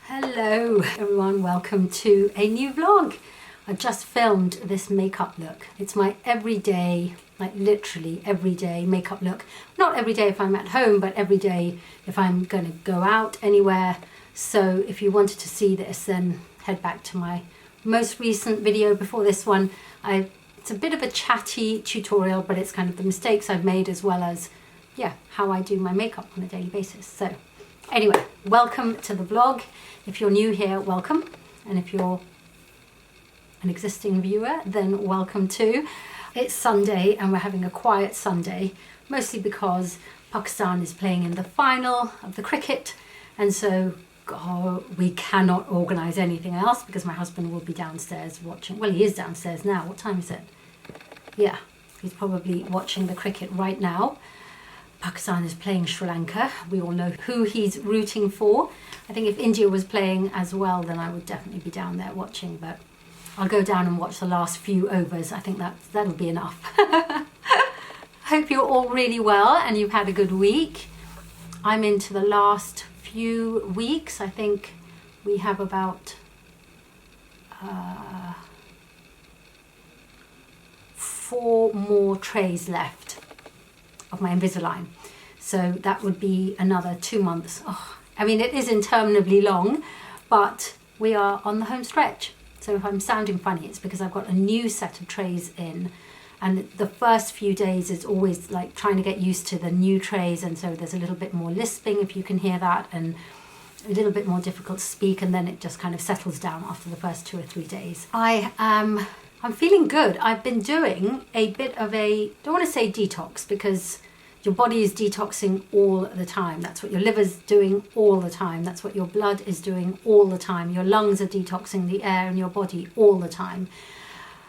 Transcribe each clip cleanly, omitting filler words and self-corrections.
Hello everyone, welcome to a new vlog. I just filmed this makeup look. It's my everyday, like literally everyday makeup look. Not every day if I'm at home, but every day if I'm going to go out anywhere. So if you wanted to see this, then head back to my most recent video before this one. It's a bit of a chatty tutorial, but it's kind of the mistakes I've made as well as, yeah, how I do my makeup on a daily basis. So anyway, welcome to the vlog. If you're new here, welcome. And if you're an existing viewer, then welcome too. It's Sunday and we're having a quiet Sunday, mostly because Pakistan is playing in the final of the cricket. And so we cannot organise anything else because my husband will be downstairs watching. Well, he is downstairs now. What time is it? Yeah, he's probably watching the cricket right now. Pakistan is playing Sri Lanka. We all know who he's rooting for. I think if India was playing as well, then I would definitely be down there watching, but I'll go down and watch the last few overs. I think that'll be enough. Hope you're all really well and you've had a good week. I'm into the last few weeks. I think we have about 4 more trays left of my Invisalign, so that would be another 2 months. I mean, it is interminably long, but we are on the home stretch. So if I'm sounding funny, it's because I've got a new set of trays in, and the first few days is always like trying to get used to the new trays, and so there's a little bit more lisping, if you can hear that, and a little bit more difficult to speak, and then it just kind of settles down after the first 2 or 3 days. I'm feeling good. I've been doing a bit of a, don't want to say detox, because your body is detoxing all the time. That's what your liver's doing all the time. That's what your blood is doing all the time. Your lungs are detoxing the air in your body all the time.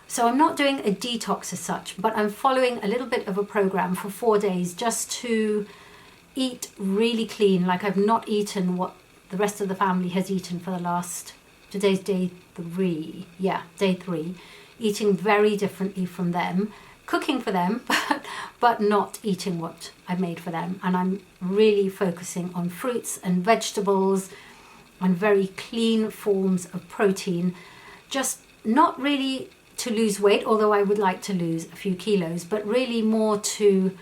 So I'm not doing a detox as such, but I'm following a little bit of a program for 4 days just to eat really clean. Like I've not eaten what the rest of the family has eaten for the last, today's day 3. Yeah, day 3. Eating very differently from them, cooking for them, but not eating what I made for them. And I'm really focusing on fruits and vegetables and very clean forms of protein. Just not really to lose weight, although I would like to lose a few kilos, but really more to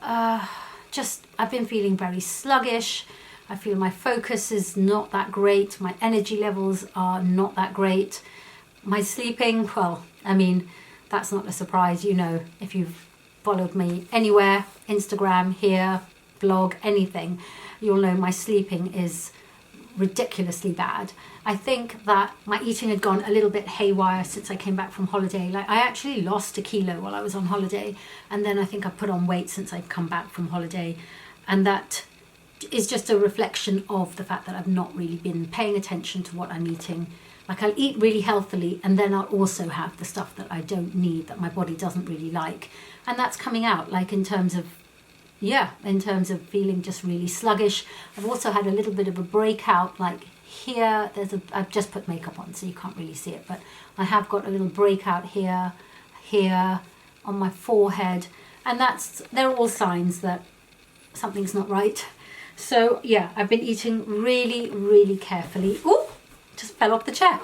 I've been feeling very sluggish. I feel my focus is not that great. My energy levels are not that great. My sleeping, well, I mean, that's not a surprise, you know, if you've followed me anywhere, Instagram, here, blog, anything, you'll know my sleeping is ridiculously bad. I think that my eating had gone a little bit haywire since I came back from holiday. Like I actually lost 1 kilo while I was on holiday, and then I think I put on weight since I've come back from holiday, and that is just a reflection of the fact that I've not really been paying attention to what I'm eating. Like I'll eat really healthily, and then I'll also have the stuff that I don't need, that my body doesn't really like. And that's coming out, like in terms of feeling just really sluggish. I've also had a little bit of a breakout, like here, I've just put makeup on, so you can't really see it, but I have got a little breakout here, on my forehead. And they're all signs that something's not right. So yeah, I've been eating really, really carefully. Ooh! Just fell off the chair.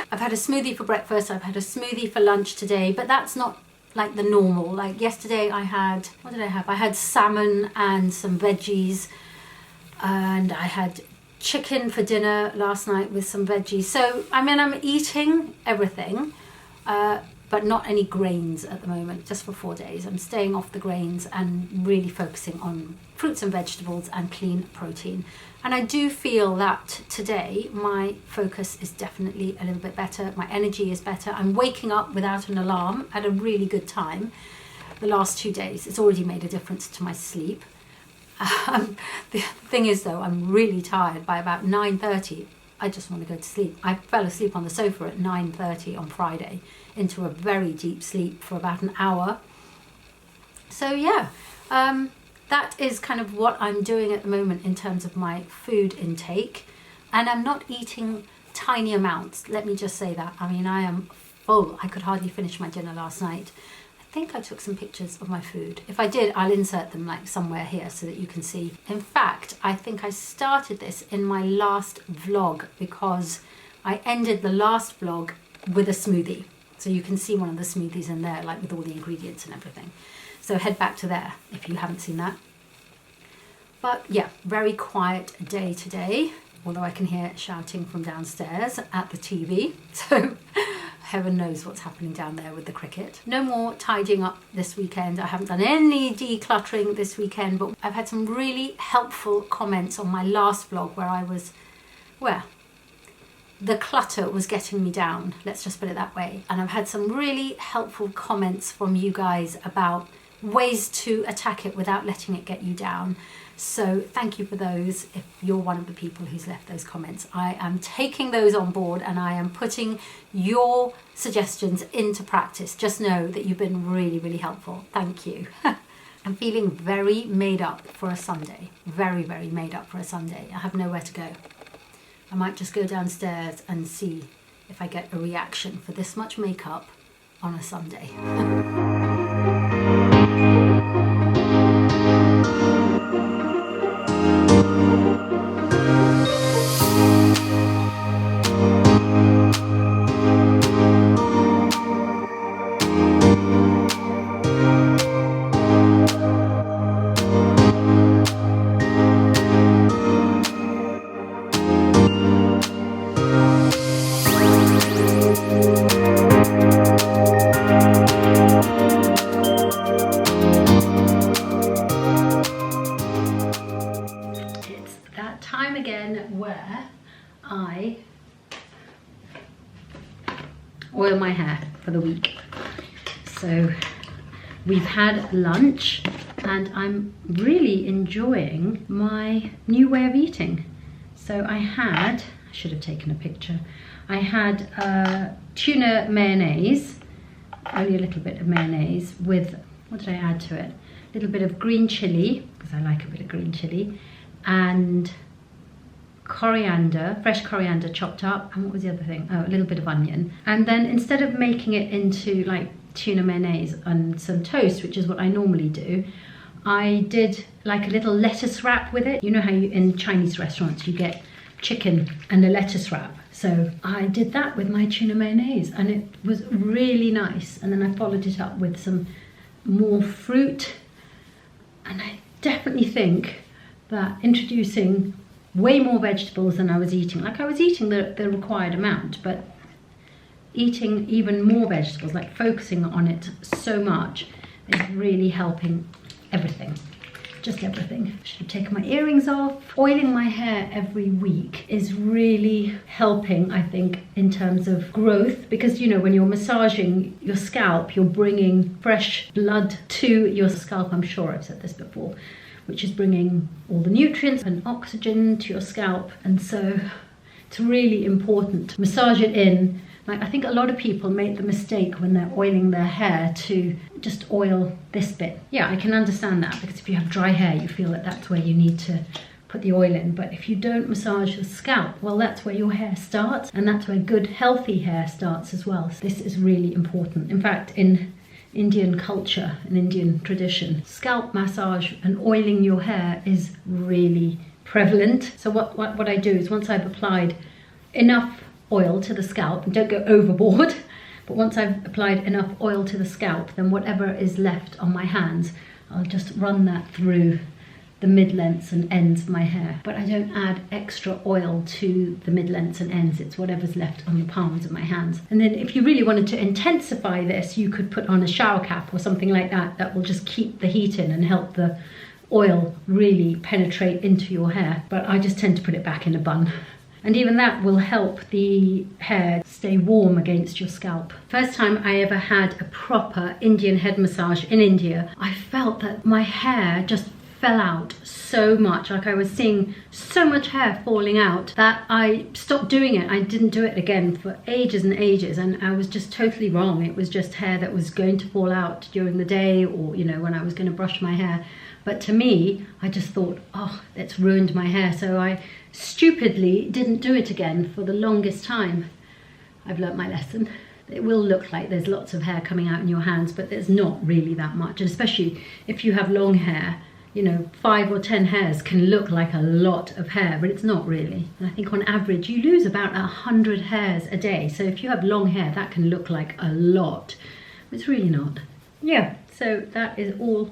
I've had a smoothie for breakfast, I've had a smoothie for lunch today, but that's not like the normal. Like yesterday I had, what did I have? I had salmon and some veggies, and I had chicken for dinner last night with some veggies. So I mean, I'm eating everything, but not any grains at the moment, just for 4 days. I'm staying off the grains and really focusing on fruits and vegetables and clean protein. And I do feel that today my focus is definitely a little bit better. My energy is better. I'm waking up without an alarm at a really good time. The last 2 days, it's already made a difference to my sleep. The thing is though, I'm really tired. By about 9:30, I just want to go to sleep. I fell asleep on the sofa at 9:30 on Friday into a very deep sleep for about an hour. So yeah, that is kind of what I'm doing at the moment in terms of my food intake. And I'm not eating tiny amounts, let me just say that. I mean, I am full. I could hardly finish my dinner last night. I think I took some pictures of my food. If I did, I'll insert them like somewhere here so that you can see. In fact, I think I started this in my last vlog because I ended the last vlog with a smoothie. So you can see one of the smoothies in there, like with all the ingredients and everything. So head back to there if you haven't seen that. But yeah, very quiet day today, although I can hear shouting from downstairs at the TV. So heaven knows what's happening down there with the cricket. No more tidying up this weekend. I haven't done any decluttering this weekend, but I've had some really helpful comments on my last vlog where I was, well, the clutter was getting me down, let's just put it that way. And I've had some really helpful comments from you guys about ways to attack it without letting it get you down. So thank you for those. If you're one of the people who's left those comments, I am taking those on board and I am putting your suggestions into practice. Just know that you've been really, really helpful. Thank you. I'm feeling very made up for a Sunday. Very, very made up for a Sunday. I have nowhere to go. I might just go downstairs and see if I get a reaction for this much makeup on a Sunday. Where I oil my hair for the week. So we've had lunch and I'm really enjoying my new way of eating. So I should have taken a picture. I had tuna mayonnaise, only a little bit of mayonnaise with, what did I add to it? A little bit of green chili, because I like a bit of green chili, and coriander, fresh coriander chopped up, and what was the other thing? Oh, a little bit of onion. And then instead of making it into like tuna mayonnaise and some toast, which is what I normally do, I did like a little lettuce wrap with it. You know how in Chinese restaurants you get chicken and a lettuce wrap. So I did that with my tuna mayonnaise and it was really nice. And then I followed it up with some more fruit. And I definitely think that introducing way more vegetables than I was eating. Like I was eating the required amount, but eating even more vegetables, like focusing on it so much, is really helping everything. Just everything. I should have taken my earrings off. Oiling my hair every week is really helping, I think, in terms of growth, because you know, when you're massaging your scalp, you're bringing fresh blood to your scalp. I'm sure I've said this before, which is bringing all the nutrients and oxygen to your scalp. And so it's really important to massage it in. Like I think a lot of people make the mistake when they're oiling their hair to just oil this bit. Yeah, I can understand that, because if you have dry hair, you feel that that's where you need to put the oil in. But if you don't massage the scalp, well, that's where your hair starts, and that's where good, healthy hair starts as well. So this is really important. In fact, in Indian culture and Indian tradition, scalp massage and oiling your hair is really prevalent. So what I do is, once I've applied enough oil to the scalp, and don't go overboard, but once I've applied enough oil to the scalp, then whatever is left on my hands, I'll just run that through the mid-lengths and ends of my hair. But I don't add extra oil to the mid-lengths and ends. It's whatever's left on the palms of my hands. And then if you really wanted to intensify this, you could put on a shower cap or something like that. That will just keep the heat in and help the oil really penetrate into your hair. But I just tend to put it back in a bun. And even that will help the hair stay warm against your scalp. First time I ever had a proper Indian head massage in India, I felt that my hair just fell out so much. Like I was seeing so much hair falling out that I stopped doing it. I didn't do it again for ages and ages, and I was just totally wrong. It was just hair that was going to fall out during the day, or you know, when I was going to brush my hair. But to me, I just thought, oh, that's ruined my hair. So I stupidly didn't do it again for the longest time. I've learnt my lesson. it will look like there's lots of hair coming out in your hands, but there's not really that much. And especially if you have long hair, you know, 5 or 10 hairs can look like a lot of hair, but it's not really. And I think on average you lose about 100 hairs a day. So if you have long hair, that can look like a lot. It's really not. Yeah, so that is all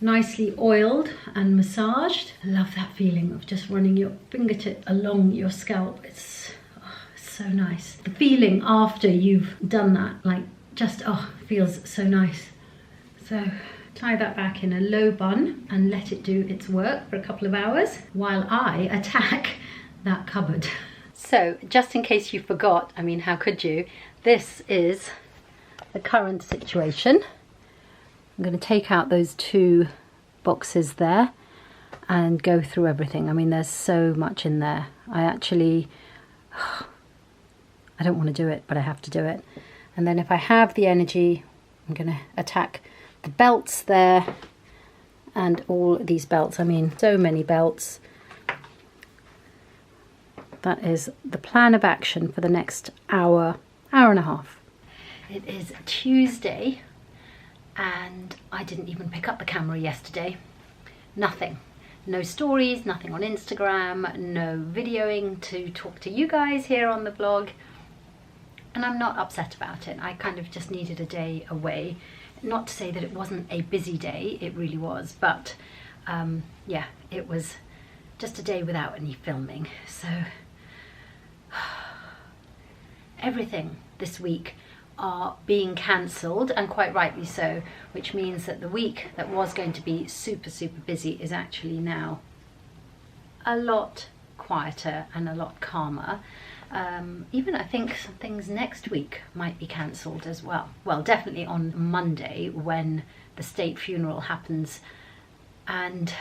nicely oiled and massaged. I love that feeling of just running your fingertip along your scalp. It's so nice. The feeling after you've done that, like, just, feels so nice. So tie that back in a low bun and let it do its work for a couple of hours while I attack that cupboard. So just in case you forgot, I mean, how could you? This is the current situation. I'm going to take out those 2 boxes there and go through everything. I mean, there's so much in there. I don't want to do it, but I have to do it. And then if I have the energy, I'm going to attack the belts there and all these belts. I mean, so many belts. That is the plan of action for the next hour and a half. It is Tuesday and I didn't even pick up the camera yesterday. Nothing. No stories, nothing on Instagram, no videoing to talk to you guys here on the vlog. And I'm not upset about it. I kind of just needed a day away. Not to say that it wasn't a busy day, it really was, but yeah, it was just a day without any filming. So everything this week are being cancelled, and quite rightly so, which means that the week that was going to be super busy is actually now a lot quieter and a lot calmer. Even I think some things next week might be cancelled as well. Well, definitely on Monday when the state funeral happens, and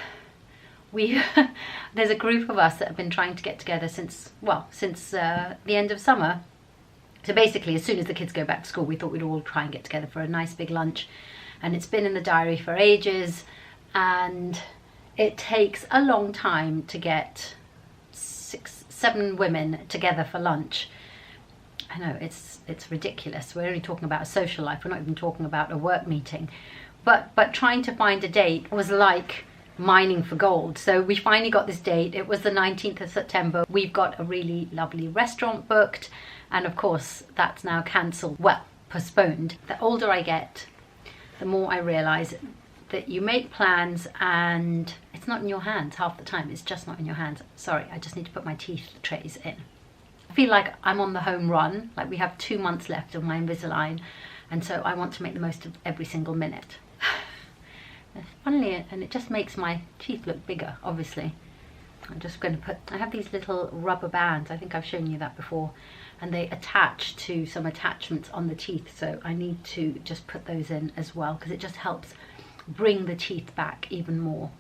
there's a group of us that have been trying to get together since the end of summer. So basically, as soon as the kids go back to school, we thought we'd all try and get together for a nice big lunch. And it's been in the diary for ages, and it takes a long time to get 6-7 women together for lunch. I know, it's ridiculous. We're only talking about a social life. We're not even talking about a work meeting. But trying to find a date was like mining for gold. So we finally got this date. It was the 19th of September. We've got a really lovely restaurant booked. And of course, that's now cancelled. Well, postponed. The older I get, the more I realise that you make plans and it's not in your hands half the time. It's just not in your hands. Sorry, I just need to put my teeth trays in. I feel like I'm on the home run. Like we have 2 months left of my Invisalign. And so I want to make the most of every single minute. Funnily, and it just makes my teeth look bigger, obviously. I'm just going to I have these little rubber bands. I think I've shown you that before. And they attach to some attachments on the teeth. So I need to just put those in as well, because it just helps bring the teeth back even more.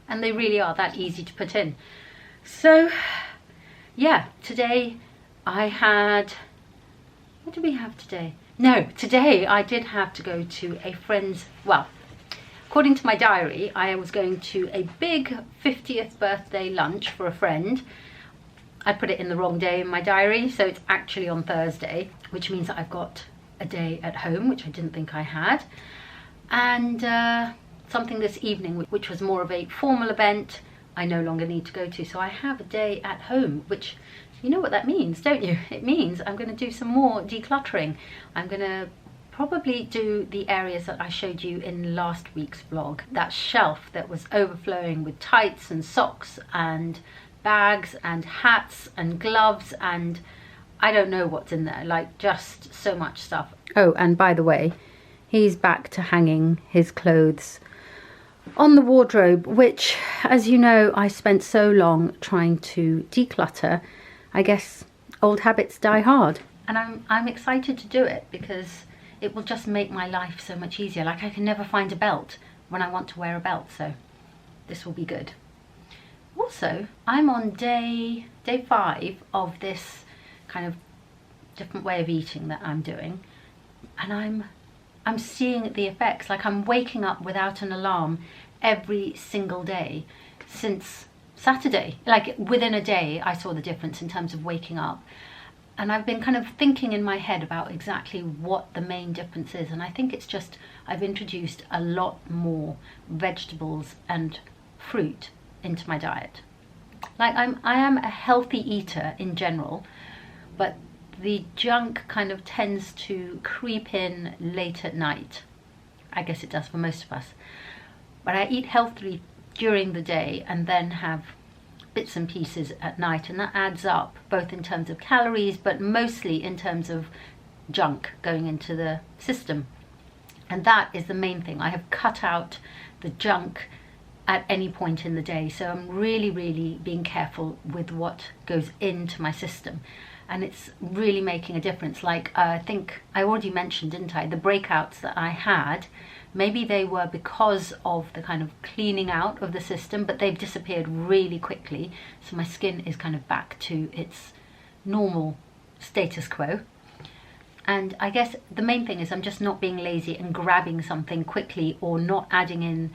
And they really are that easy to put in. So yeah, today I had, what did we have today? No, today I did have to go to a friend's, well, according to my diary, I was going to a big 50th birthday lunch for a friend. I put it in the wrong day in my diary, so it's actually on Thursday, which means that I've got a day at home, which I didn't think I had. And something this evening, which was more of a formal event, I no longer need to go to. So I have a day at home, which, you know what that means, don't you? It means I'm going to do some more decluttering. I'm going to probably do the areas that I showed you in last week's vlog. That shelf that was overflowing with tights and socks and bags and hats and gloves, and I don't know what's in there, like just so much stuff. Oh, and by the way, he's back to hanging his clothes on the wardrobe, which, as you know, I spent so long trying to declutter. I guess old habits die hard, and I'm excited to do it because it will just make my life so much easier. Like I can never find a belt when I want to wear a belt, so this will be good. Also, I'm on day 5 of this kind of different way of eating that I'm doing, and I'm seeing the effects. Like I'm waking up without an alarm every single day since Saturday. Like within a day I saw the difference in terms of waking up, And I've been kind of thinking in my head about exactly what the main difference is, and I think it's just I've introduced a lot more vegetables and fruit into my diet. Like I am a healthy eater in general, but the junk kind of tends to creep in late at night. I guess it does for most of us. But I eat healthily during the day and then have bits and pieces at night, and that adds up both in terms of calories but mostly in terms of junk going into the system. And that is the main thing. I have cut out the junk at any point in the day, so I'm really being careful with what goes into my system, and it's really making a difference. Like I think I already mentioned, didn't I, the breakouts that I had, maybe they were because of the kind of cleaning out of the system, but they've disappeared really quickly, so my skin is kind of back to its normal status quo. And I guess the main thing is I'm just not being lazy and grabbing something quickly or not adding in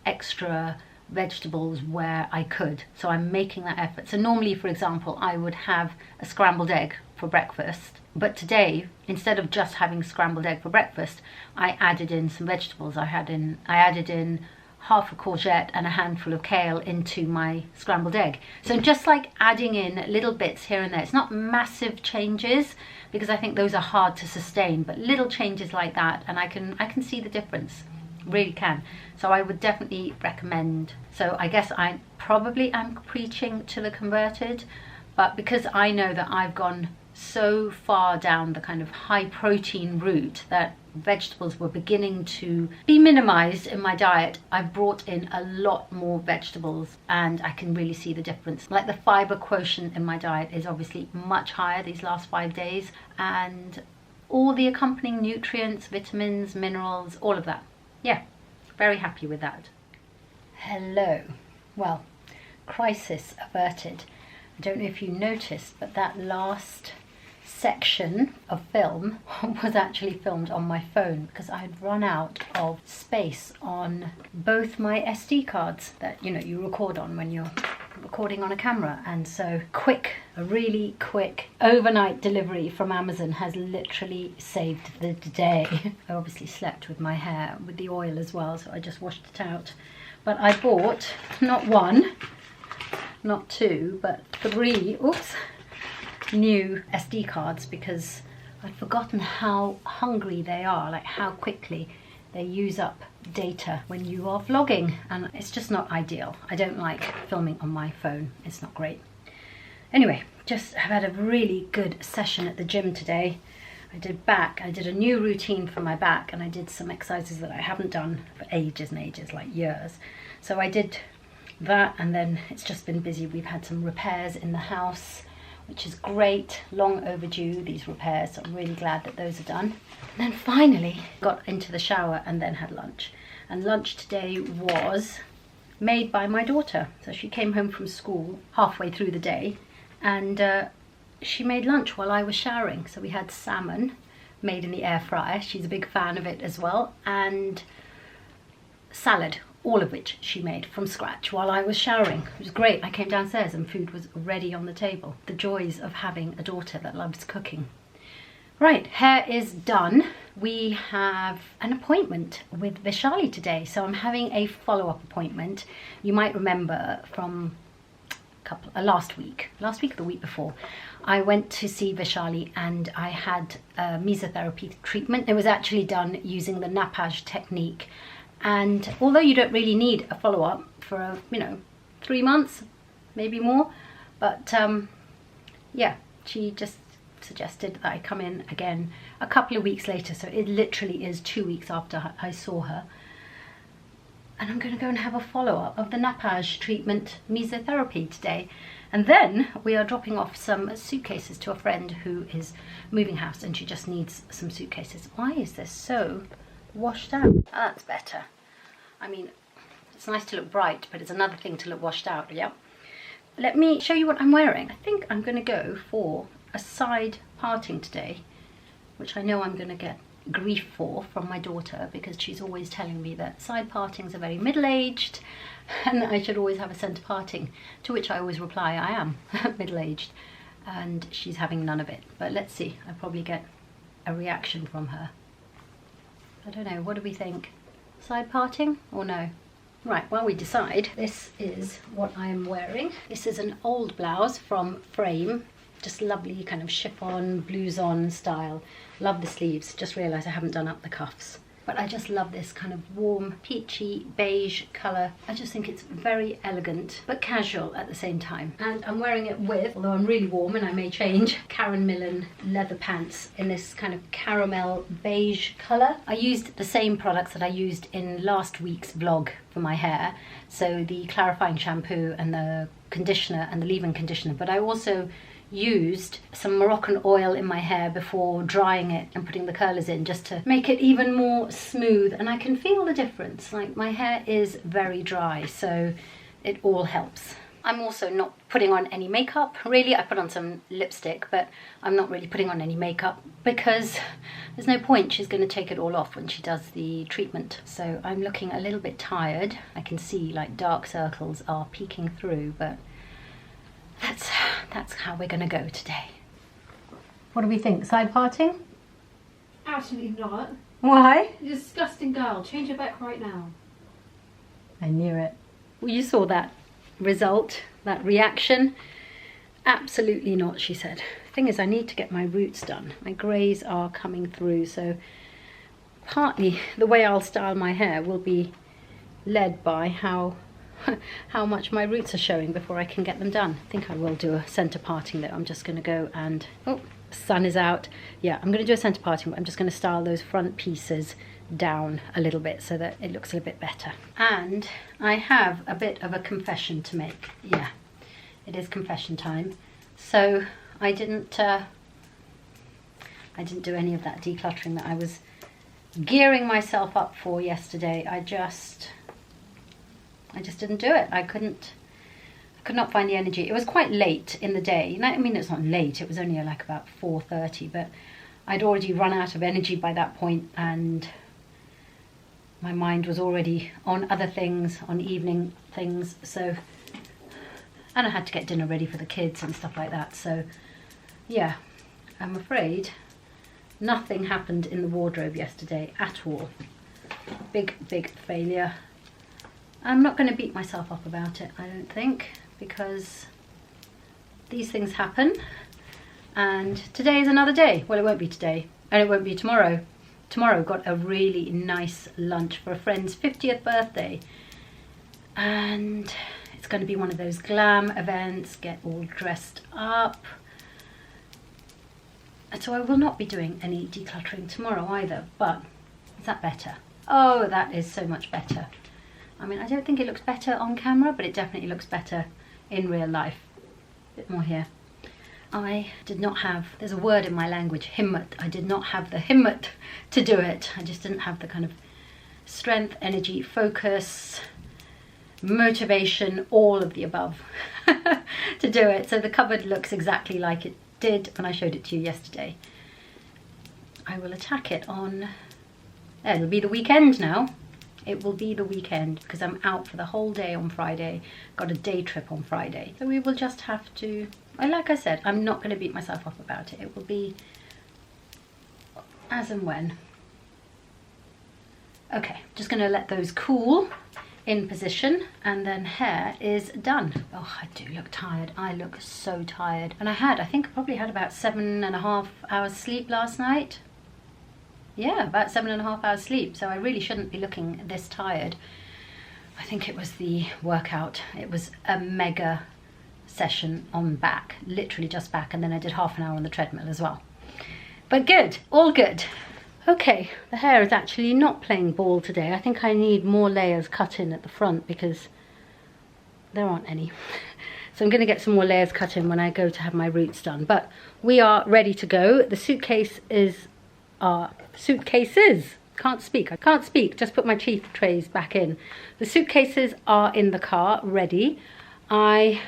extra vegetables where I could. So I'm making that effort. So normally, for example, I would have a scrambled egg for breakfast, but today, instead of just having scrambled egg for breakfast, I added in some vegetables. I added in half a courgette and a handful of kale into my scrambled egg. So just like adding in little bits here and there. It's not massive changes, because I think those are hard to sustain, but little changes like that, and I can see the difference. Really can. So I would definitely recommend. So I guess I probably am preaching to the converted, but because I know that I've gone so far down the kind of high protein route that vegetables were beginning to be minimized in my diet, I've brought in a lot more vegetables, and I can really see the difference. Like the fiber quotient in my diet is obviously much higher these last 5 days, and all the accompanying nutrients, vitamins, minerals, all of that. Yeah, very happy with that. Hello. Well, crisis averted. I don't know if you noticed, but that last section of film was actually filmed on my phone because I had run out of space on both my SD cards that you record on when you're recording on a camera. And so a really quick overnight delivery from Amazon has literally saved the day. I obviously slept with my hair with the oil as well, so I just washed it out. But I bought not one, not two, but 3 new SD cards, because I'd forgotten how hungry they are, like how quickly they use up data when you are vlogging, and it's just not ideal. I don't like filming on my phone, it's not great. Anyway, just have had a really good session at the gym today. I did a new routine for my back, and I did some exercises that I haven't done for ages and ages, like years. So I did that, and then it's just been busy. We've had some repairs in the house, which is great, long overdue, these repairs, so I'm really glad that those are done. And then finally got into the shower and then had lunch. And lunch today was made by my daughter. So she came home from school halfway through the day, and she made lunch while I was showering. So we had salmon made in the air fryer, she's a big fan of it as well, and salad, all of which she made from scratch while I was showering. It was great. I came downstairs and food was ready on the table. The joys of having a daughter that loves cooking. Right, hair is done. We have an appointment with Vishali today, so I'm having a follow-up appointment. You might remember from last week or the week before, I went to see Vishali and I had a mesotherapy treatment. It was actually done using the Nappage technique. And although you don't really need a follow-up for 3 months, maybe more, but yeah, she just suggested that I come in again a couple of weeks later, so it literally is 2 weeks after I saw her. And I'm going to go and have a follow-up of the Nappage treatment mesotherapy today. And then we are dropping off some suitcases to a friend who is moving house, and she just needs some suitcases. Why is this so washed out? Oh, that's better. I mean, it's nice to look bright, but it's another thing to look washed out, yeah? Let me show you what I'm wearing. I think I'm going to go for a side parting today, which I know I'm going to get grief for from my daughter, because she's always telling me that side partings are very middle-aged and that I should always have a centre parting, to which I always reply I am middle-aged. and she's having none of it. But let's see, I'll probably get a reaction from her. I don't know, what do we think? Side parting or no? Right, while we decide, this is what I am wearing. This is an old blouse from Frame, just lovely kind of chiffon, blouson style. Love the sleeves, just realised I haven't done up the cuffs. But I just love this kind of warm, peachy, beige colour. I just think it's very elegant, but casual at the same time. And I'm wearing it with, although I'm really warm and I may change, Karen Millen leather pants in this kind of caramel beige colour. I used the same products that I used in last week's vlog for my hair. So the clarifying shampoo and the conditioner and the leave-in conditioner. But I also used some Moroccan oil in my hair before drying it and putting the curlers in, just to make it even more smooth, and I can feel the difference. Like, my hair is very dry, so it all helps. I'm also not putting on any makeup really. I put on some lipstick, but I'm not really putting on any makeup because there's no point. She's going to take it all off when she does the treatment. So I'm looking a little bit tired. I can see like dark circles are peeking through, but that's how we're going to go today. What do we think? Side parting? Absolutely not. Why? You disgusting girl. Change it back right now. I knew it. Well, you saw that result, that reaction. Absolutely not, she said. Thing is, I need to get my roots done. My greys are coming through, so partly the way I'll style my hair will be led by how much my roots are showing before I can get them done. I think I will do a centre parting though. I'm just going to go and, oh, the sun is out. Yeah, I'm going to do a centre parting, but I'm just going to style those front pieces down a little bit so that it looks a little bit better. And I have a bit of a confession to make. Yeah, it is confession time. So I didn't do any of that decluttering that I was gearing myself up for yesterday. I just didn't do it. I could not find the energy. It was quite late in the day. I mean, it's not late, it was only like about 4:30, but I'd already run out of energy by that point, and my mind was already on other things, on evening things. So, and I had to get dinner ready for the kids and stuff like that. So yeah, I'm afraid nothing happened in the wardrobe yesterday at all. Big failure. I'm not going to beat myself up about it, I don't think, because these things happen, and today is another day. Well, it won't be today, and it won't be tomorrow. Tomorrow got a really nice lunch for a friend's 50th birthday, and it's going to be one of those glam events, get all dressed up. And so I will not be doing any decluttering tomorrow either, but is that better? Oh, that is so much better. I mean, I don't think it looks better on camera, but it definitely looks better in real life. A bit more here. I did not have, there's a word in my language, himmat. I did not have the himmat to do it. I just didn't have the kind of strength, energy, focus, motivation, all of the above to do it. So the cupboard looks exactly like it did when I showed it to you yesterday. I will attack it on, it'll be the weekend now. It will be the weekend because I'm out for the whole day on Friday. Got a day trip on Friday. So we will just have to, like I said, I'm not going to beat myself up about it. It will be as and when. Okay, just going to let those cool in position, and then hair is done. Oh, I do look tired. I look so tired. And I think I probably had about 7.5 hours sleep last night. Yeah, about 7.5 hours sleep, so I really shouldn't be looking this tired. I think it was the workout. It was a mega session on back, literally just back, and then I did half an hour on the treadmill as well. But good, all good. Okay, the hair is actually not playing ball today. I think I need more layers cut in at the front because there aren't any. So I'm going to get some more layers cut in when I go to have my roots done. But we are ready to go. The suitcase is suitcases. Can't speak. I can't speak. Just put my teeth trays back in. The suitcases are in the car, ready. I'm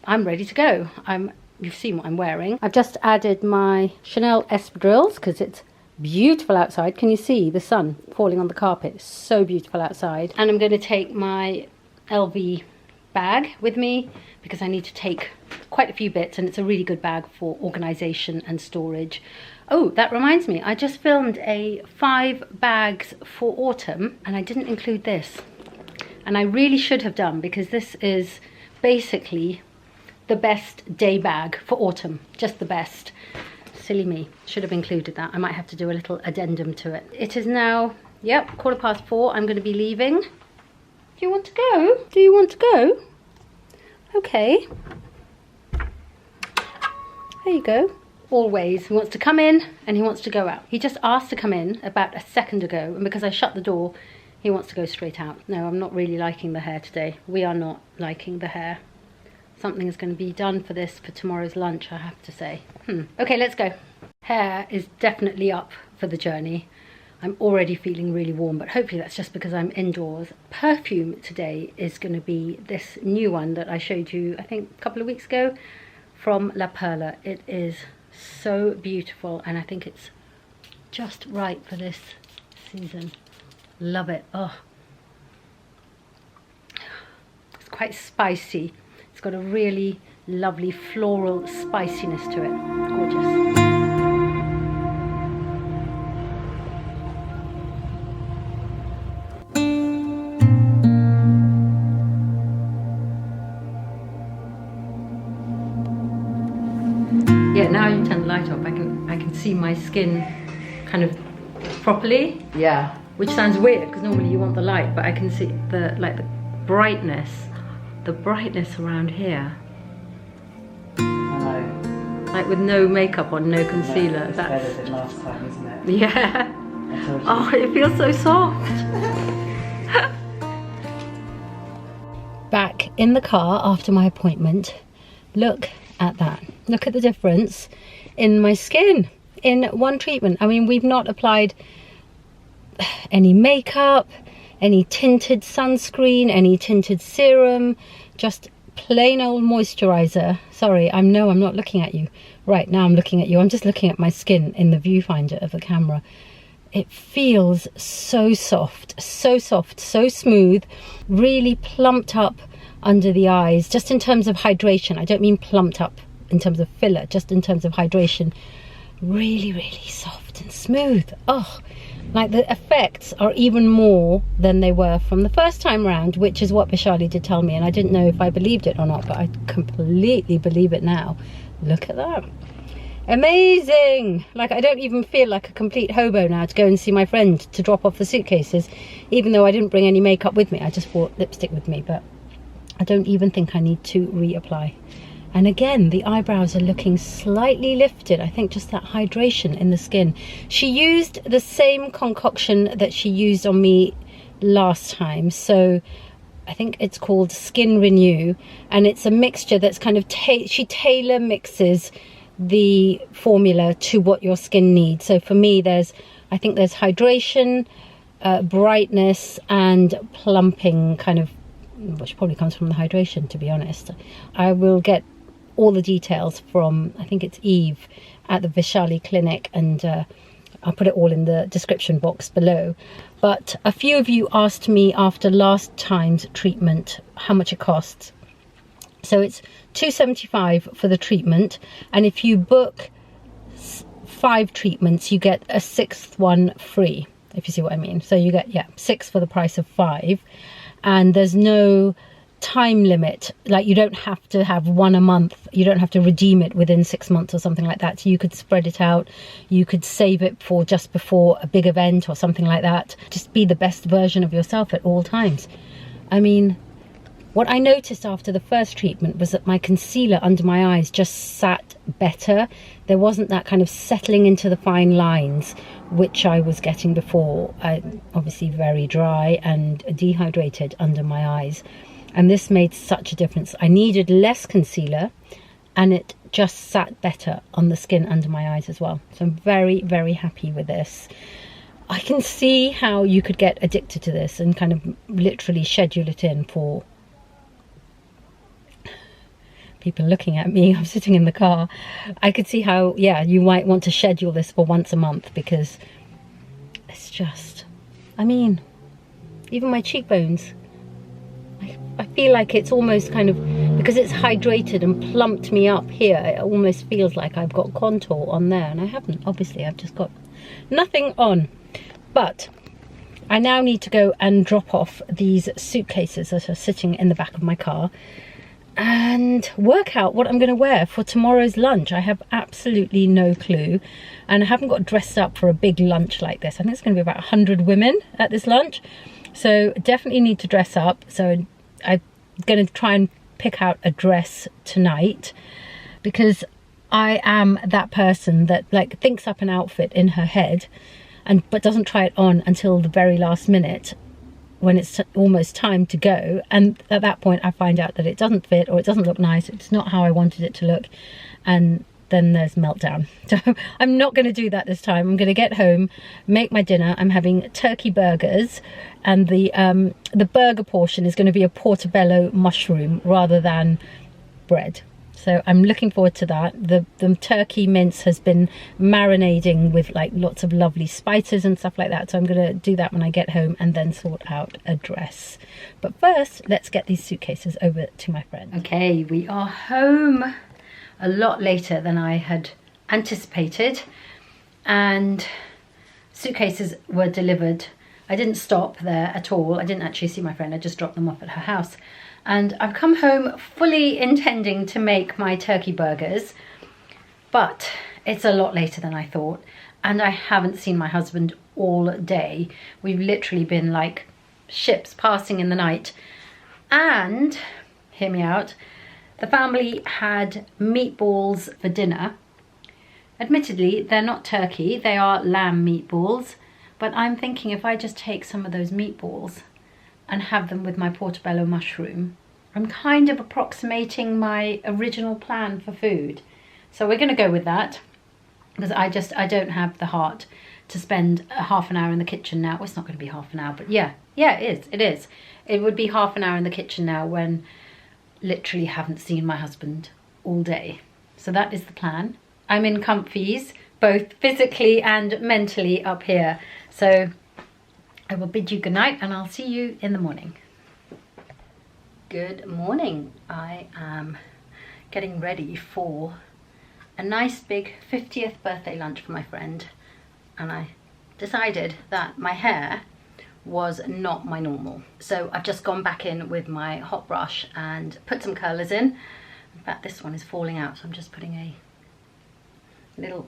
ready to go. You've seen what I'm wearing. I've just added my Chanel espadrilles because it's beautiful outside. Can you see the sun falling on the carpet? It's so beautiful outside. And I'm going to take my LV bag with me because I need to take quite a few bits, and it's a really good bag for organisation and storage. Oh, that reminds me, I just filmed a 5 bags for autumn, and I didn't include this. And I really should have done, because this is basically the best day bag for autumn. Just the best. Silly me. Should have included that. I might have to do a little addendum to it. It is now, yep, 4:15. I'm going to be leaving. Do you want to go? Do you want to go? Okay. There you go. Always. He wants to come in and he wants to go out. He just asked to come in about a second ago, and because I shut the door, he wants to go straight out. No, I'm not really liking the hair today. We are not liking the hair. Something is going to be done for this for tomorrow's lunch, I have to say. Okay, let's go. Hair is definitely up for the journey. I'm already feeling really warm, but hopefully that's just because I'm indoors. Perfume today is going to be this new one that I showed you, I think, a couple of weeks ago from La Perla. It is so beautiful, and I think it's just right for this season. Love it. Oh, it's quite spicy. It's got a really lovely floral spiciness to it. Gorgeous. Yeah, now you turn the light off, I can see my skin kind of properly. Yeah. Which sounds weird, because normally you want the light, but I can see the brightness around here. I know. Like with no makeup on, no concealer. It's That's better than last time, isn't it? Yeah. I told you. Oh, it feels so soft. Back in the car after my appointment. Look at that. Look at the difference in my skin in one treatment. I mean, we've not applied any makeup, any tinted sunscreen, any tinted serum, just plain old moisturizer. Sorry, I'm not looking at you. Right, now I'm looking at you. I'm just looking at my skin in the viewfinder of the camera. It feels so soft, so smooth, really plumped up under the eyes, just in terms of hydration. I don't mean plumped up in terms of filler, just in terms of hydration. Really soft and smooth. Oh, like the effects are even more than they were from the first time round, which is what Vishali did tell me, and I didn't know if I believed it or not, but I completely believe it now. Look at that. Amazing. Like, I don't even feel like a complete hobo now to go and see my friend to drop off the suitcases, even though I didn't bring any makeup with me. I just brought lipstick with me, but I don't even think I need to reapply. And again, the eyebrows are looking slightly lifted. I think just that hydration in the skin. She used the same concoction that she used on me last time. So I think it's called Skin Renew. And it's a mixture that's kind of, she tailor mixes the formula to what your skin needs. So for me, I think there's hydration, brightness, and plumping, kind of, which probably comes from the hydration, to be honest. I will get all the details from, I think it's Eve at the Vishali clinic, and I'll put it all in the description box below. But a few of you asked me after last time's treatment how much it costs. So it's $275 for the treatment, and if you book 5 treatments, you get a 6th one free, if you see what I mean. So you get, yeah, 6 for the price of 5, and there's no time limit. Like, you don't have to have one a month. You don't have to redeem it within 6 months or something like that. So you could spread it out. You could save it for just before a big event or something like that. Just be the best version of yourself at all times. I mean, what I noticed after the first treatment was that my concealer under my eyes just sat better. There wasn't that kind of settling into the fine lines, which I was getting before. I'm obviously very dry and dehydrated under my eyes. And this made such a difference. I needed less concealer, and it just sat better on the skin under my eyes as well. So I'm very happy with this. I can see how you could get addicted to this and kind of literally schedule it in for people looking at me. I'm sitting in the car. I could see how, yeah, you might want to schedule this for once a month, because it's just, I mean, even my cheekbones, I feel like it's almost kind of, because it's hydrated and plumped me up here, it almost feels like I've got contour on there, and I haven't. Obviously, I've just got nothing on. But I now need to go and drop off these suitcases that are sitting in the back of my car and work out what I'm going to wear for tomorrow's lunch. I have absolutely no clue, and I haven't got dressed up for a big lunch like this. I think it's going to be about 100 women at this lunch, so definitely need to dress up. So I'm going to try and pick out a dress tonight, because I am that person that like thinks up an outfit in her head but doesn't try it on until the very last minute when it's almost time to go, and at that point I find out that it doesn't fit or it doesn't look nice, it's not how I wanted it to look, and then there's meltdown. So I'm not going to do that this time. I'm going to get home, make my dinner. I'm having turkey burgers, and the burger portion is going to be a portobello mushroom rather than bread. So I'm looking forward to that. The turkey mince has been marinating with like lots of lovely spices and stuff like that. So I'm going to do that when I get home and then sort out a dress. But first, let's get these suitcases over to my friend. Okay, we are home a lot later than I had anticipated. And suitcases were delivered. I didn't stop there at all. I didn't actually see my friend. I just dropped them off at her house. And I've come home fully intending to make my turkey burgers, but it's a lot later than I thought, and I haven't seen my husband all day. We've literally been like ships passing in the night. And, hear me out, the family had meatballs for dinner. Admittedly, they're not turkey, they are lamb meatballs, but I'm thinking if I just take some of those meatballs and have them with my portobello mushroom, I'm kind of approximating my original plan for food. So we're going to go with that, because I don't have the heart to spend a half an hour in the kitchen now. Well, it's not going to be half an hour, but yeah, it is. It would be half an hour in the kitchen now when literally haven't seen my husband all day. So that is the plan. I'm in comfies, both physically and mentally up here. So I will bid you good night, and I'll see you in the morning. Good morning. I am getting ready for a nice big 50th birthday lunch for my friend, and I decided that my hair was not my normal. So I've just gone back in with my hot brush and put some curlers in. In fact, this one is falling out, so I'm just putting a little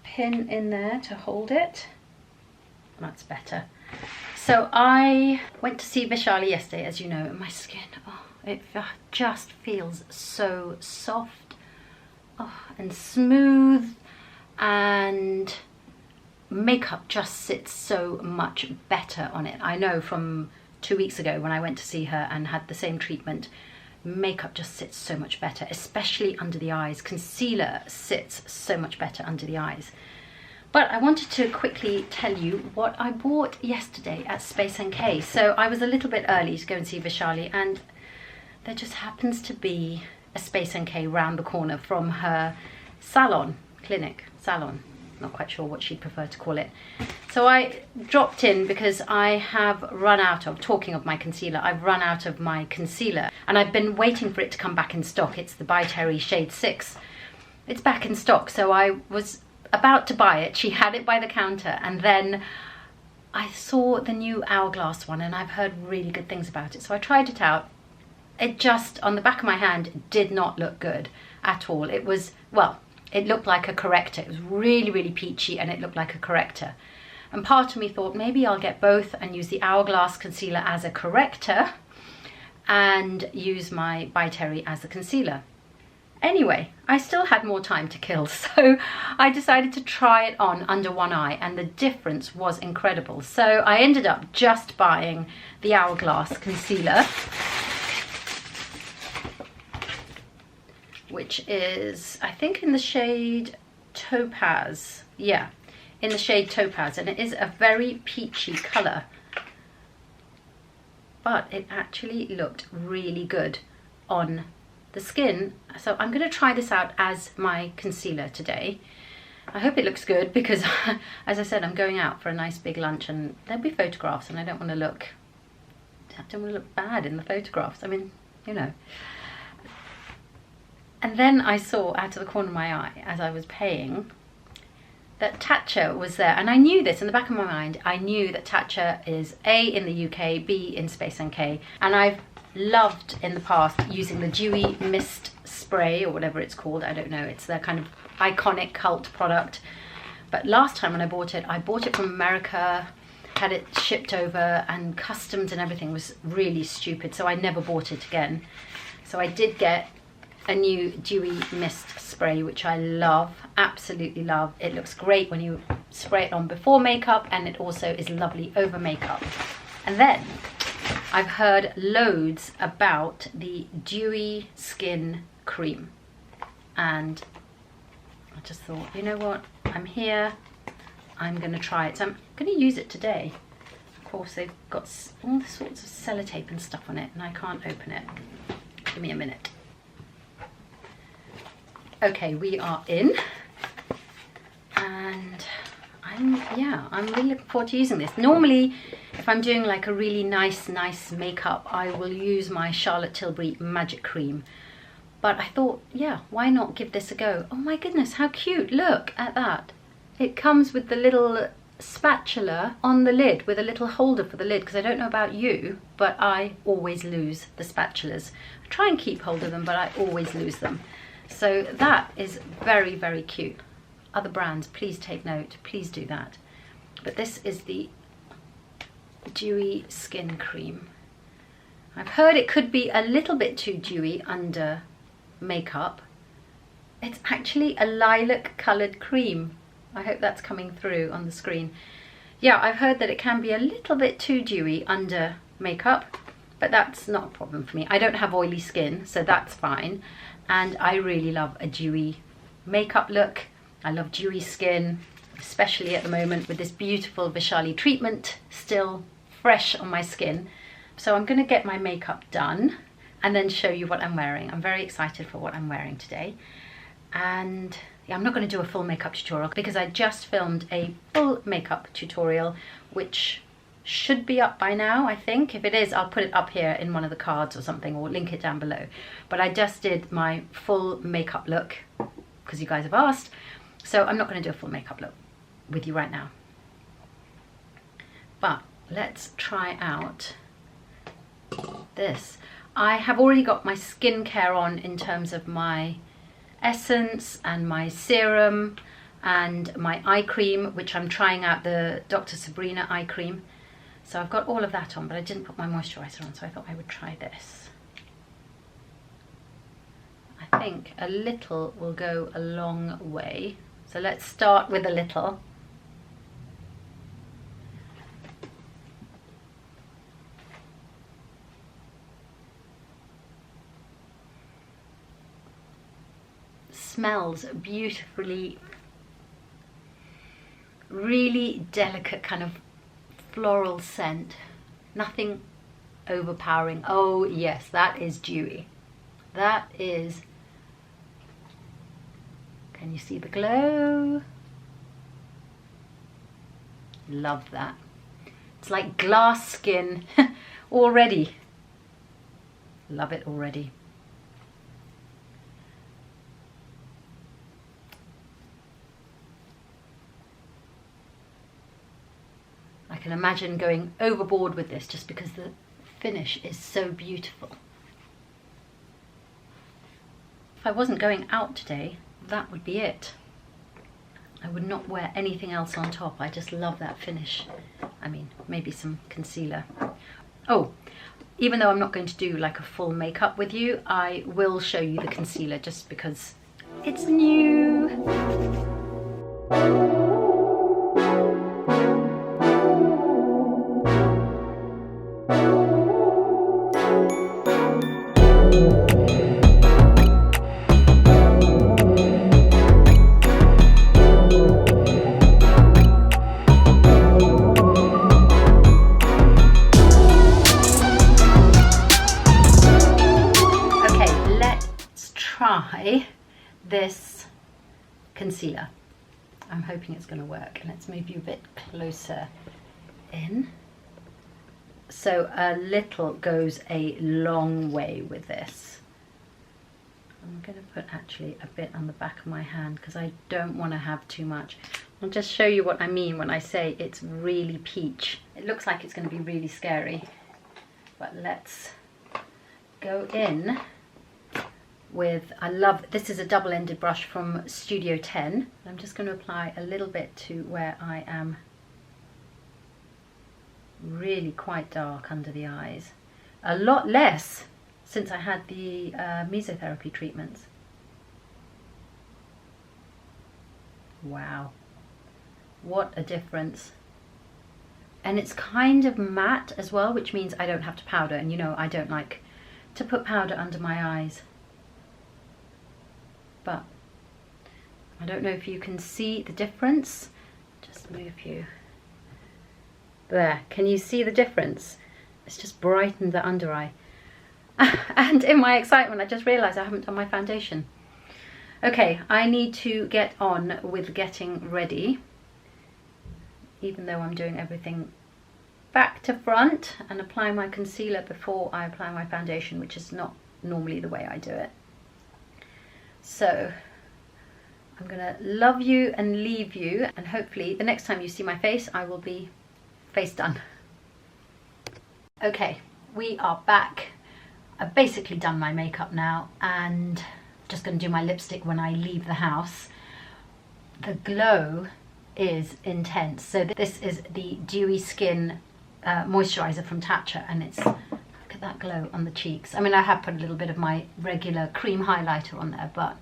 pin in there to hold it. That's better. So I went to see Vishali yesterday, as you know, and my skin, it just feels so soft and smooth, and makeup just sits so much better on it. I know from 2 weeks ago when I went to see her and had the same treatment, makeup just sits so much better, especially under the eyes. Concealer sits so much better under the eyes. But I wanted to quickly tell you what I bought yesterday at Space NK. So I was a little bit early to go and see Vishali, and there just happens to be a Space NK round the corner from her salon, not quite sure what she'd prefer to call it. So I dropped in because I have run out of, talking of my concealer, I've run out of my concealer, and I've been waiting for it to come back in stock. It's the By Terry Shade 6. It's back in stock, so I was about to buy it. She had it by the counter, and then I saw the new Hourglass one, and I've heard really good things about it, so I tried it out. It just, on the back of my hand, did not look good at all. It was, well, it looked like a corrector. It was really, really peachy, and it looked like a corrector. And part of me thought maybe I'll get both and use the Hourglass concealer as a corrector and use my By Terry as a concealer. Anyway, I still had more time to kill, so I decided to try it on under one eye, and the difference was incredible. So I ended up just buying the Hourglass concealer, which is, I think, in the shade Topaz. Yeah, in the shade Topaz, and it is a very peachy colour. But it actually looked really good on the skin, so I'm going to try this out as my concealer today. I hope it looks good, because as I said, I'm going out for a nice big lunch, and there'll be photographs, and I don't want to look bad in the photographs. I mean, you know. And then I saw out of the corner of my eye as I was paying that Tatcha was there, and I knew this in the back of my mind. I knew that Tatcha is A, in the UK, B, in Space NK, and I've loved in the past using the Dewey Mist spray, or whatever it's called, I don't know, it's their kind of iconic cult product. But last time when I bought it from America, had it shipped over, and customs and everything was really stupid, so I never bought it again. So I did get a new Dewey Mist spray, which I love, absolutely love. It looks great when you spray it on before makeup, and it also is lovely over makeup. And then I've heard loads about the Dewy Skin Cream, and I just thought, you know what, I'm here, I'm going to try it. So I'm going to use it today. Of course, they've got all sorts of sellotape and stuff on it, and I can't open it. Give me a minute. Okay, we are in, and I'm really looking forward to using this. Normally, if I'm doing like a really nice makeup, I will use my Charlotte Tilbury Magic Cream. But I thought, yeah, why not give this a go? Oh my goodness, how cute, look at that. It comes with the little spatula on the lid with a little holder for the lid, because I don't know about you, but I always lose the spatulas. I try and keep hold of them, but I always lose them. So that is very, very cute. Other brands, please take note, please do that. But this is the Dewy Skin Cream. I've heard it could be a little bit too dewy under makeup. It's actually a lilac coloured cream. I hope that's coming through on the screen. Yeah, I've heard that it can be a little bit too dewy under makeup, but that's not a problem for me. I don't have oily skin, so that's fine. And I really love a dewy makeup look. I love dewy skin, especially at the moment with this beautiful Vishali treatment still fresh on my skin. So I'm going to get my makeup done and then show you what I'm wearing. I'm very excited for what I'm wearing today. And yeah, I'm not going to do a full makeup tutorial because I just filmed a full makeup tutorial, which should be up by now, I think. If it is, I'll put it up here in one of the cards or something, or link it down below. But I just did my full makeup look because you guys have asked. So I'm not going to do a full makeup look with you right now. But let's try out this. I have already got my skincare on in terms of my essence and my serum and my eye cream, which I'm trying out, the Dr. Sabrina Eye Cream. So I've got all of that on, but I didn't put my moisturiser on, so I thought I would try this. I think a little will go a long way. So let's start with a little. Smells beautifully, really delicate kind of floral scent, nothing overpowering. Oh yes, that is dewy. That is, can you see the glow? Love that. It's like glass skin already. Love it already. I can imagine going overboard with this just because the finish is so beautiful. If I wasn't going out today, that would be it. I would not wear anything else on top. I just love that finish. I mean, maybe some concealer. Oh, even though I'm not going to do like a full makeup with you, I will show you the concealer just because it's new. This concealer. I'm hoping it's going to work. Let's move you a bit closer in. So a little goes a long way with this. I'm going to put actually a bit on the back of my hand because I don't want to have too much. I'll just show you what I mean when I say it's really peach. It looks like it's going to be really scary, but let's go in with, I love, this is a double-ended brush from Studio 10. I'm just going to apply a little bit to where I am really quite dark under the eyes. A lot less since I had the Mesotherapy treatments. Wow, what a difference. And it's kind of matte as well, which means I don't have to powder, and you know I don't like to put powder under my eyes. But I don't know if you can see the difference. Just move you. There, can you see the difference? It's just brightened the under eye. And in my excitement, I just realised I haven't done my foundation. Okay, I need to get on with getting ready, even though I'm doing everything back to front and applying my concealer before I apply my foundation, which is not normally the way I do it. So I'm gonna love you and leave you, and hopefully the next time you see my face, I will be face done. Okay, we are back. I've basically done my makeup now and just going to do my lipstick when I leave the house. The glow is intense. So this is the Dewy Skin moisturizer from Tatcha, and it's, look at that glow on the cheeks. I mean, I have put a little bit of my regular cream highlighter on there, but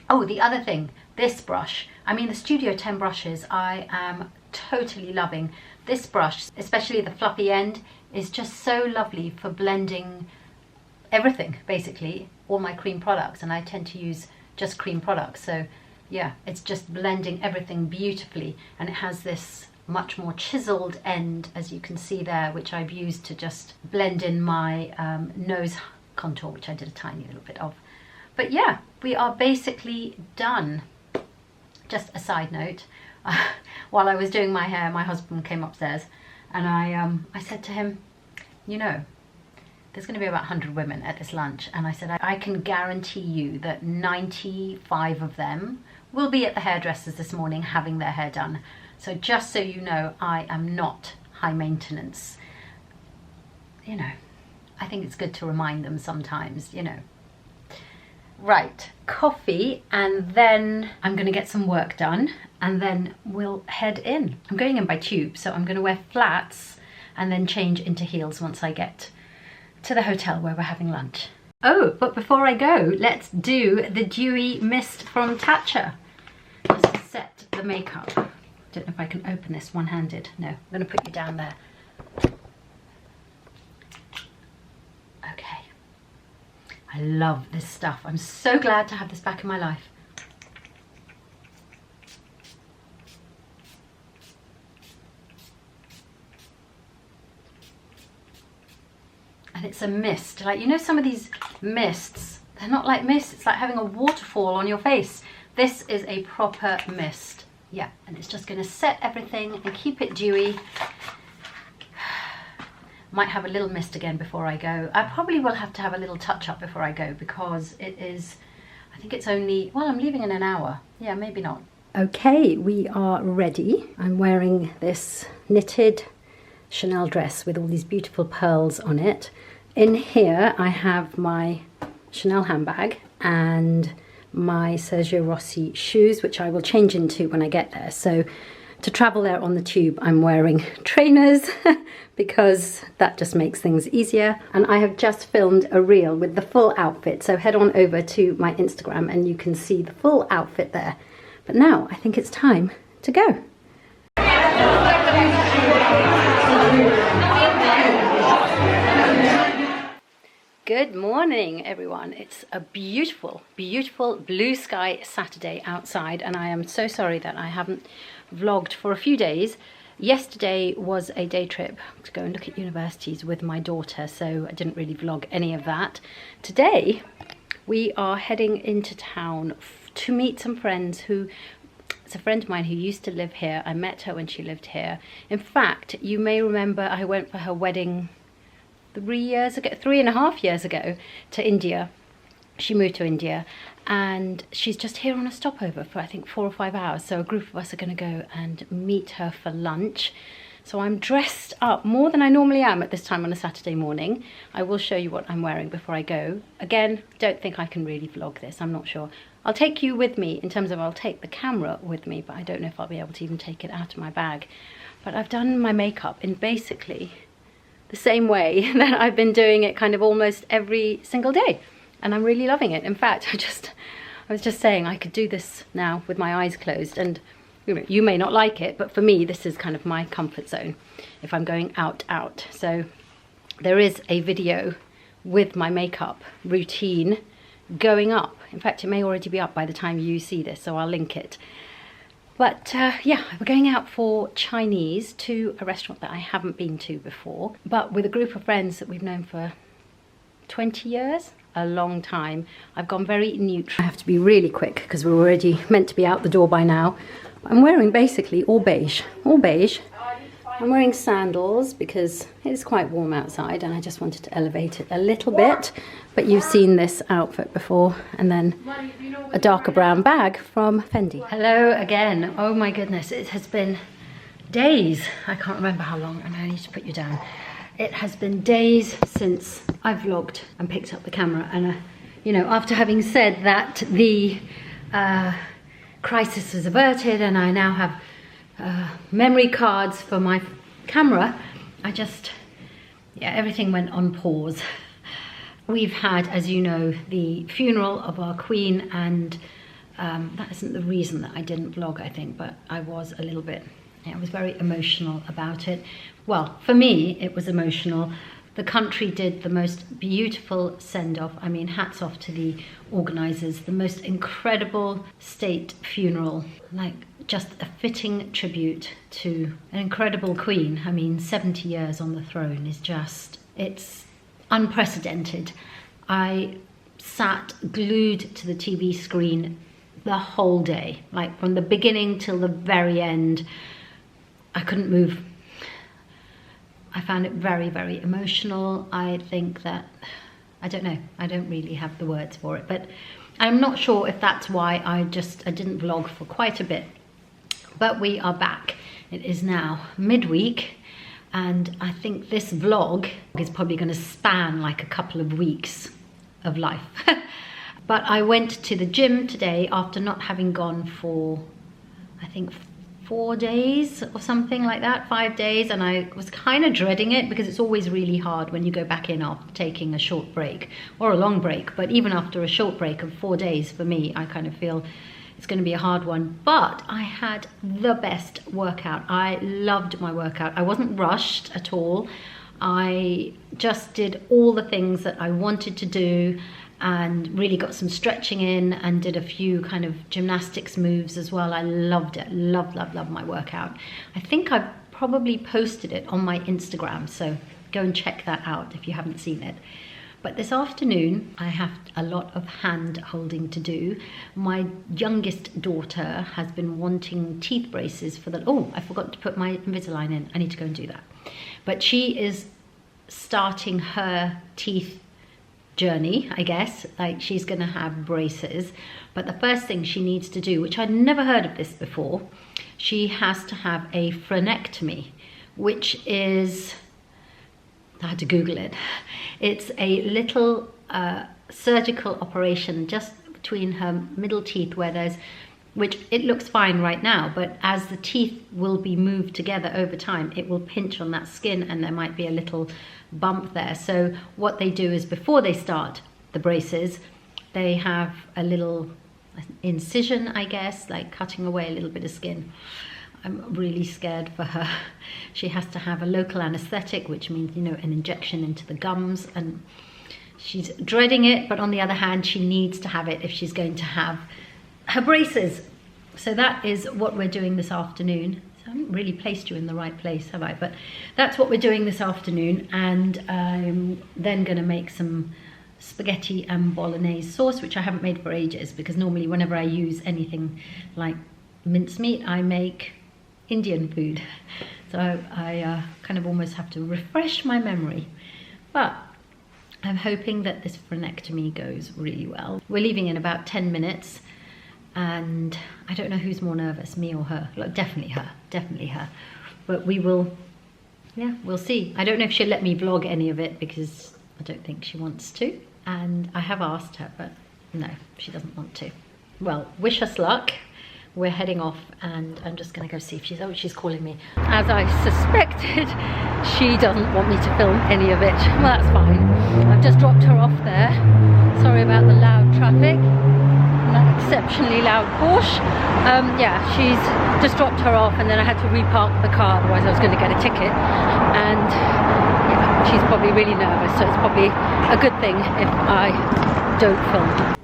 oh, the other thing, this brush, I mean the Studio 10 brushes I am totally loving. This brush, especially the fluffy end, is just so lovely for blending everything, basically, all my cream products, and I tend to use just cream products, so yeah, it's just blending everything beautifully, and it has this much more chiseled end, as you can see there, which I've used to just blend in my nose contour, which I did a tiny little bit of. But yeah, we are basically done. Just a side note, while I was doing my hair, my husband came upstairs, and I said to him, you know, there's going to be about 100 women at this lunch, and I said, I can guarantee you that 95 of them will be at the hairdressers this morning having their hair done. So just so you know, I am not high maintenance. You know, I think it's good to remind them sometimes, you know. Right, coffee, and then I'm going to get some work done, and then we'll head in. I'm going in by tube, so I'm going to wear flats and then change into heels once I get to the hotel where we're having lunch. Oh, but before I go, let's do the Dewey Mist from Tatcha. Just to set the makeup. Don't know if I can open this one-handed. No, I'm going to put you down there. Okay. I love this stuff. I'm so glad to have this back in my life. And it's a mist. Like, you know, some of these mists, they're not like mist. It's like having a waterfall on your face. This is a proper mist. Yeah, and it's just going to set everything and keep it dewy. Might have a little mist again before I go. I probably will have to have a little touch up before I go, because it is, I think it's only, well, I'm leaving in an hour. Yeah, maybe not. Okay, we are ready. I'm wearing this knitted Chanel dress with all these beautiful pearls on it. In here I have my Chanel handbag and my Sergio Rossi shoes, which I will change into when I get there. So to travel there on the tube, I'm wearing trainers because that just makes things easier. And I have just filmed a reel with the full outfit, so head on over to my Instagram and you can see the full outfit there. But now I think it's time to go. Good morning, everyone. It's a beautiful, beautiful blue sky Saturday outside, and I am so sorry that I haven't vlogged for a few days. Yesterday was a day trip to go and look at universities with my daughter, so I didn't really vlog any of that. Today, we are heading into town to meet some friends who... It's a friend of mine who used to live here. I met her when she lived here. In fact, you may remember I went for her wedding 3.5 years ago to India, She moved to India and she's just here on a stopover for I think 4 or 5 hours. So a group of us are going to go and meet her for lunch. So I'm dressed up more than I normally am at this time on a Saturday morning. I will show you what I'm wearing before I go. Again, don't think I can really vlog this, I'm not sure. I'll take you with me in terms of I'll take the camera with me, but I don't know if I'll be able to even take it out of my bag. But I've done my makeup in basically the same way that I've been doing it kind of almost every single day. And I'm really loving it. In fact, I was just saying I could do this now with my eyes closed, and you may not like it, but for me, this is kind of my comfort zone if I'm going out. So there is a video with my makeup routine going up. In fact, it may already be up by the time you see this, so I'll link it. But yeah, we're going out for Chinese to a restaurant that I haven't been to before, but with a group of friends that we've known for 20 years. A long time. I've gone very neutral. I have to be really quick because we're already meant to be out the door by now. I'm wearing basically all beige. I'm wearing sandals because it's quite warm outside and I just wanted to elevate it a little bit. But you've seen this outfit before, and then a darker brown bag from Fendi. Hello again. Oh my goodness, it has been days. I can't remember how long, and I need to put you down. It has been days since I've vlogged and picked up the camera, and you know, after having said that the crisis was averted and I now have memory cards for my camera, yeah, everything went on pause. We've had, as you know, the funeral of our Queen, and that isn't the reason that I didn't vlog, I think, but I was a little bit, I was very emotional about it. Well, for me, it was emotional. The country did the most beautiful send-off. I mean, hats off to the organisers. The most incredible state funeral, like just a fitting tribute to an incredible queen. I mean, 70 years on the throne is just, it's unprecedented. I sat glued to the TV screen the whole day, like from the beginning till the very end. I couldn't move. I found it very, very emotional. I think that, I don't know, I don't really have the words for it, but I'm not sure if that's why I didn't vlog for quite a bit. But we are back. It is now midweek, and I think this vlog is probably going to span like a couple of weeks of life. But I went to the gym today after not having gone for, I think, 4 days or something like that, 5 days, and I was kind of dreading it because it's always really hard when you go back in after taking a short break or a long break. But even after a short break of 4 days, for me, I kind of feel it's going to be a hard one. But I had the best workout. I loved my workout. I wasn't rushed at all. I just did all the things that I wanted to do and really got some stretching in and did a few kind of gymnastics moves as well. I loved it. Loved my workout. I think I probably posted it on my Instagram, so go and check that out if you haven't seen it. But this afternoon I have a lot of hand holding to do. My youngest daughter has been wanting teeth braces for the, oh, I forgot to put my Invisalign in. I need to go and do that. But she is starting her teeth journey, I guess. Like, she's gonna have braces, but the first thing she needs to do, which I'd never heard of this before, she has to have a frenectomy, which is, I had to Google it. It's a little surgical operation just between her middle teeth where there's, which it looks fine right now, but as the teeth will be moved together over time, it will pinch on that skin and there might be a little bump there. So what they do is before they start the braces, they have a little incision, I guess, like cutting away a little bit of skin. I'm really scared for her. She has to have a local anesthetic, which means, you know, an injection into the gums, and she's dreading it, but on the other hand, she needs to have it if she's going to have her braces. So that is what we're doing this afternoon. So I haven't really placed you in the right place, have I? But that's what we're doing this afternoon, and I'm then going to make some spaghetti and bolognese sauce, which I haven't made for ages, because normally whenever I use anything like mincemeat, I make Indian food. So I kind of almost have to refresh my memory. But I'm hoping that this frenectomy goes really well. We're leaving in about 10 minutes and I don't know who's more nervous, me or her. Like, definitely her. But we will, yeah, we'll see. I don't know if she'll let me vlog any of it because I don't think she wants to. And I have asked her, but no, she doesn't want to. Well, wish us luck. We're heading off and I'm just gonna go see if she's calling me. As I suspected, she doesn't want me to film any of it. Well, that's fine. I've just dropped her off there. Sorry about the loud traffic. That exceptionally loud Porsche. Yeah, she's just dropped her off and then I had to repark the car, otherwise I was gonna get a ticket. And yeah, she's probably really nervous, so it's probably a good thing if I don't film.